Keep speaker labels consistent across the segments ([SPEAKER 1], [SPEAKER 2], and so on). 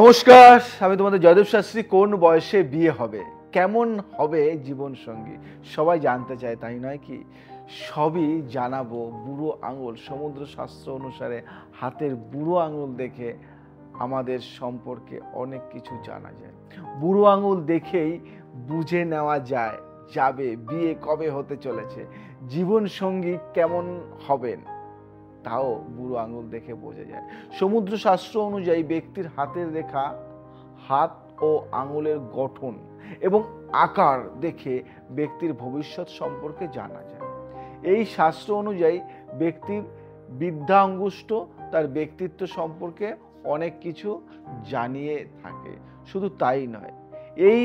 [SPEAKER 1] নমস্কার, আমি তোমাদের জয়দেব শাস্ত্রী। কোন বয়সে বিয়ে হবে, কেমন হবে জীবন সঙ্গী, সবাই জানতে চায়, তাই নয় কি? সবই জানাবো। বুড়ো আঙুল, সমুদ্র শাস্ত্র অনুসারে হাতের বুড়ো আঙুল দেখে আমাদের সম্পর্কে অনেক কিছু জানা যায়। বুড়ো আঙুল দেখেই বুঝে নেওয়া যায় যাবে বিয়ে কবে হতে চলেছে, জীবন সঙ্গী কেমন হবেন, তাও বুড়ো আঙুল দেখে বোঝা যায়। সমুদ্র শাস্ত্র অনুযায়ী ব্যক্তির হাতের রেখা, হাত ও আঙুলের গঠন এবং আকার দেখে ব্যক্তির ভবিষ্যৎ সম্পর্কে জানা যায়। এই শাস্ত্র অনুযায়ী ব্যক্তির বিদ্যা অঙ্গুষ্ঠ তার ব্যক্তিত্ব সম্পর্কে অনেক কিছু জানিয়ে থাকে। শুধু তাই নয়, এই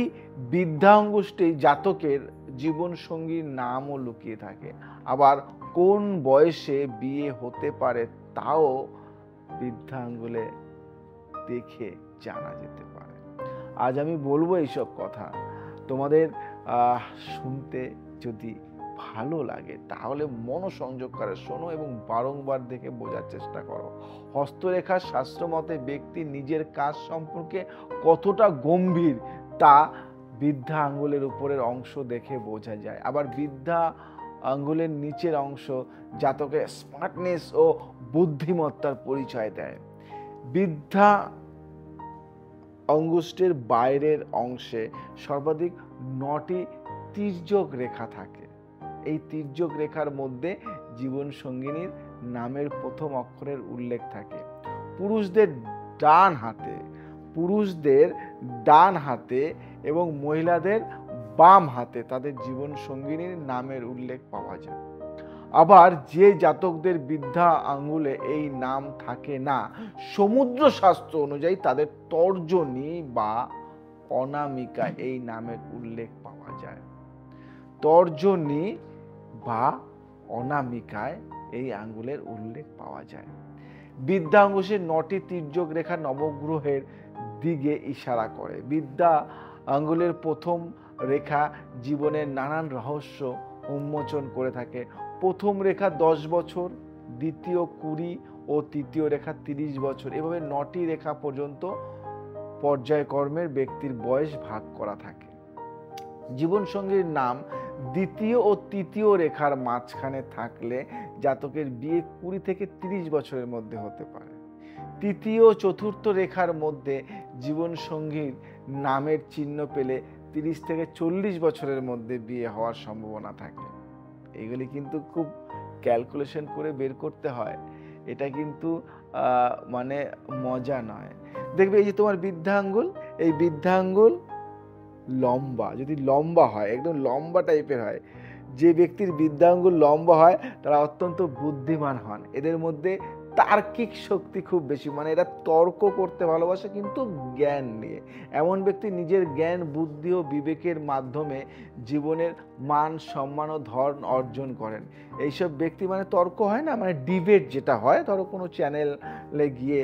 [SPEAKER 1] বিদ্যা অঙ্গুষ্ঠে জাতকের জীবন সঙ্গীর নামও লুকিয়ে থাকে। আবার কোন বয়সে বিয়ে হতে পারে তাও বিদ্যা আঙ্গুলে দেখে জানা যেতে পারে। আজ আমি বলবো এইসব কথা। তোমাদের শুনতে যদি ভালো লাগে তাহলে মনোসংযোগ করে শোনো এবং বারংবার দেখে বোঝার চেষ্টা করো। হস্তরেখার শাস্ত্র মতে ব্যক্তি নিজের কাজ সম্পর্কে কতটা গম্ভীর তা বিদ্যা আঙ্গুলের উপরের অংশ দেখে বোঝা যায়। আবার বিদ্যা আঙ্গুলের নিচের অংশ জাতকের স্মার্টনেস ও বুদ্ধিমত্তার পরিচয় দেয়। বিদ্যা অঙ্গুষ্ঠের বাইরের অংশে সর্বাধিক 9টি তির্যক রেখা থাকে। এই তির্যক রেখার মধ্যে জীবন সঙ্গিনীর নামের প্রথম অক্ষরের উল্লেখ থাকে। পুরুষদের ডান হাতে এবং মহিলাদের বাম হাতে তাদের জীবন সঙ্গিনীর নামের উল্লেখ পাওয়া যায়। আবার যে জাতকদের বিদ্যা আঙ্গুলে এই নাম থাকে না, সমুদ্র শাস্ত্র অনুযায়ী তাদের তর্জনী বা অনামিকা এই নামের উল্লেখ পাওয়া যায়। তর্জনী বা অনামিকায় এই আঙ্গুলের উল্লেখ পাওয়া যায়। বিদ্যা আঙ্গুলের 9টি তির্যক রেখা নবগ্রহের দিকে ইশারা করে। বিদ্যা আঙ্গুলের প্রথম রেখা জীবনের নানান রহস্য উন্মোচন করে থাকে। প্রথম রেখা 10 বছর, দ্বিতীয় 20 ও তৃতীয় রেখা 30 বছর। এভাবে 9টি রেখা পর্যন্ত পর্যায়ক্রমের ব্যক্তির বয়স ভাগ করা থাকে। জীবন সঙ্গীর নাম দ্বিতীয় ও তৃতীয় রেখার মাঝখানে থাকলে জাতকের বিয়ে 20 থেকে 30 বছরের মধ্যে হতে পারে। তৃতীয় ও চতুর্থ রেখার মধ্যে জীবন সঙ্গীর নামের চিহ্ন পেলে 30 থেকে 40 বছরের মধ্যে বিয়ে হওয়ার সম্ভাবনা থাকে। এগুলি কিন্তু খুব ক্যালকুলেশন করে বের করতে হয়। এটা কিন্তু মানে মজা নয়। দেখবে এই যে তোমার বৃদ্ধা আঙ্গুল, এই বৃদ্ধা আঙ্গুল লম্বা, যদি লম্বা হয়, একদম লম্বা টাইপের হয়, যে ব্যক্তির বৃদ্ধা আঙ্গুল লম্বা হয় তারা অত্যন্ত বুদ্ধিমান হন। এদের মধ্যে তার্কিক শক্তি খুব বেশি, মানে এরা তর্ক করতে ভালোবাসে কিন্তু জ্ঞান নিয়ে। এমন ব্যক্তি নিজের জ্ঞান, বুদ্ধি ও বিবেকের মাধ্যমে জীবনের মান, সম্মান ও ধর্ম অর্জন করেন। এইসব ব্যক্তি মানে তর্ক হয় না, মানে ডিবেট যেটা হয়, ধরো কোনো চ্যানেলে গিয়ে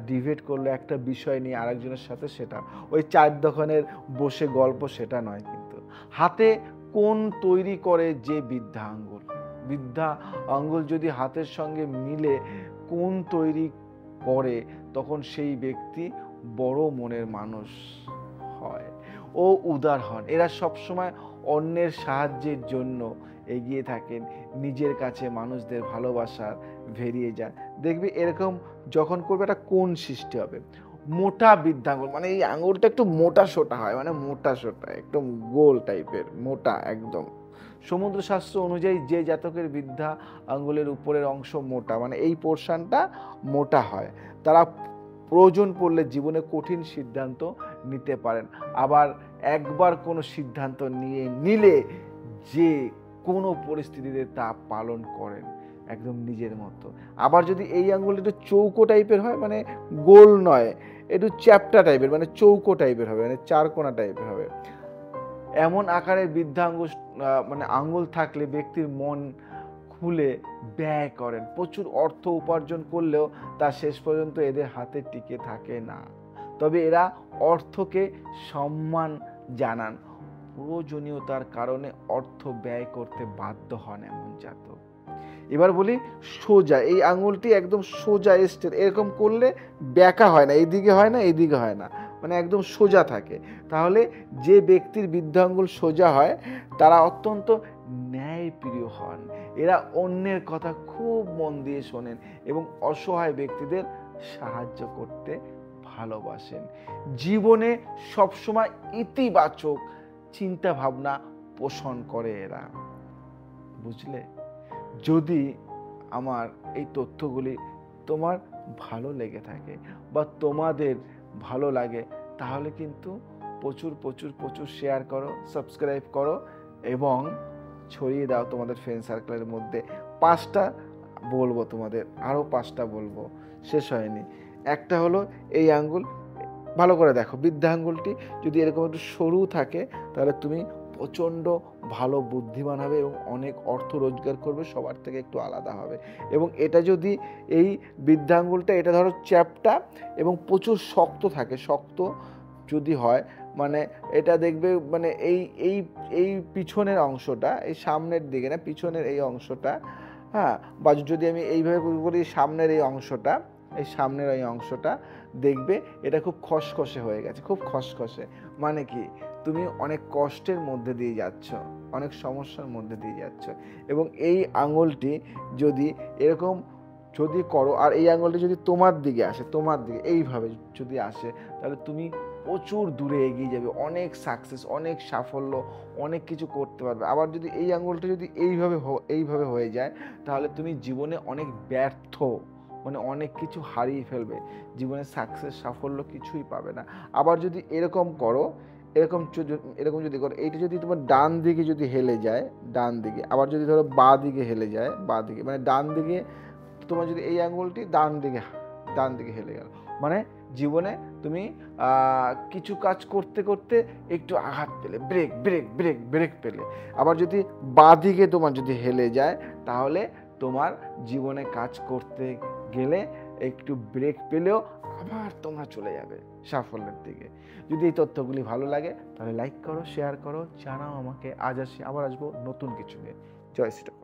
[SPEAKER 1] ডিবেট করলো একটা বিষয় নিয়ে আরেকজনের সাথে, সেটা ওই চার দোকানের বসে গল্প, সেটা নয়। কিন্তু হাতে কোন তৈরি করে যে বিদ্যা আঙ্গুল, বিদ্যা আঙ্গুল যদি হাতের সঙ্গে মিলে কোন তৈরি করে তখন সেই ব্যক্তি বড় মনের মানুষ হয় ও উদার হন। এরা সবসময় অন্যের সাহায্যের জন্য এগিয়ে থাকেন, নিজের কাছে মানুষদের ভালোবাসার ভেরিয়ে যান। দেখবি এরকম যখন করবে একটা কোণ সৃষ্টি হবে। মোটা বৃদ্ধা আঙ্গুল, মানে এই আঙ্গুলটা একটু মোটা সোটা হয়, মানে মোটা সোটা, একদম গোল টাইপের, মোটা একদম। সমুদ্র শাস্ত্র অনুযায়ী যে জাতকের বৃদ্ধা আঙ্গুলের উপরের অংশ মোটা, মানে এই পোর্শনটা মোটা হয়, তারা প্রয়োজন পড়লে জীবনে কঠিন সিদ্ধান্ত নিতে পারেন। আবার একবার কোনো সিদ্ধান্ত নিলে যে কোনো পরিস্থিতিতে তা পালন করেন একদম নিজের মতো। আবার যদি এই আঙ্গুল একটু চৌকো টাইপের হয়, মানে গোল নয়, একটু চ্যাপ্টা টাইপের, মানে চৌকো টাইপের হবে, মানে চারকোনা টাইপের হবে, এমন আকারের বৃদ্ধা আঙ্গুল মানে আঙ্গুল থাকলে ব্যক্তির মন খুলে ব্যয় করেন। প্রচুর অর্থ উপার্জন করলেও তা শেষ পর্যন্ত এদের হাতে টিকে থাকে না। তবে এরা অর্থকে সম্মান জানান, প্রয়োজনীয়তার কারণে অর্থ ব্যয় করতে বাধ্য হন এমন জাতক। এবার বলি সোজা, এই আঙুলটি একদম সোজা স্ট্রেট, এরকম করলে ব্যাকা হয় না, এইদিকে হয় না, এইদিকে হয় না, মানে একদম সোজা থাকে। তাহলে যে ব্যক্তির বৃদ্ধ আঙুল সোজা হয় তারা অত্যন্ত ন্যায়প্রিয় হন, এরা অন্যের কথা খুব মন দিয়ে শোনেন এবং অসহায় ব্যক্তিদের সাহায্য করতে ভালোবাসেন। জীবনে সবসময় ইতিবাচক চিন্তা ভাবনা পোষণ করে এরা। বুঝলে? যদি আমার এই তথ্যগুলি তোমার ভালো লেগে থাকে বা তোমাদের ভালো লাগে, তাহলে কিন্তু প্রচুর প্রচুর প্রচুর শেয়ার করো, সাবস্ক্রাইব করো এবং ছড়িয়ে দাও তোমাদের ফ্রেন্ড সার্কেলের মধ্যে। 5টা বলবো তোমাদের, আরও 5টা বলবো, শেষ হয়নি। একটা হলো এই আঙ্গুল, ভালো করে দেখো, বৃদ্ধা আঙ্গুলটি যদি এরকম একটু সরু থাকে তাহলে তুমি প্রচণ্ড ভালো বুদ্ধিমান হবে এবং অনেক অর্থ রোজগার করবে, সবার থেকে একটু আলাদা হবে। এবং এটা যদি এই বৃদ্ধা আঙ্গুলটা এটা ধরো চ্যাপ্টা এবং প্রচুর শক্ত থাকে, শক্ত যদি হয় মানে এটা দেখবে মানে এই এই এই পিছনের অংশটা, এই সামনের দিকে না, পিছনের এই অংশটা, হ্যাঁ, বা যদি আমি এইভাবে করি সামনের এই অংশটা, এই সামনের এই অংশটা দেখবে এটা খুব খসখসে হয়ে গেছে, খুব খসখসে। মানে কি, তুমি অনেক কষ্টের মধ্যে দিয়ে যাচ্ছ, অনেক সমস্যার মধ্যে দিয়ে যাচ্ছ। এবং এই আঙুলটি যদি এরকম যদি করো আর এই আঙুলটি যদি তোমার দিকে আসে, তোমার দিকে এইভাবে যদি আসে, তাহলে তুমি প্রচুর দূরে এগিয়ে যাবে, অনেক সাকসেস, অনেক সাফল্য, অনেক কিছু করতে পারবে। আবার যদি এই আঙুলটা যদি এইভাবে হয়ে যায়, তাহলে তুমি জীবনে অনেক ব্যর্থ, মানে অনেক কিছু হারিয়ে ফেলবে, জীবনে সাকসেস সাফল্য কিছুই পাবে না। আবার যদি এরকম করো, এরকম যদি করো, এইটা যদি তোমার ডান দিকে যদি হেলে যায়, ডান দিকে, আবার যদি ধরো বাঁ দিকে হেলে যায়, বাঁ দিকে মানে ডান দিকে, তোমার যদি এই আঙুলটি ডান দিকে হেলে গেল, মানে জীবনে তুমি কিছু কাজ করতে করতে একটু আঘাত পেলে, ব্রেক পেলে। আবার যদি বাঁ দিকে তোমার যদি হেলে যায়, তাহলে তোমার জীবনে কাজ করতে গেলে একটু ব্রেক পেলেও আবার তোমরা চলে যাবে সাফল্যের দিকে। যদি এই তথ্যগুলি ভালো লাগে তাহলে লাইক করো, শেয়ার করো, জানাও আমাকে। আজ আসি, আবার আসবো নতুন কিছু নিয়ে। জয় শ্রী রাম।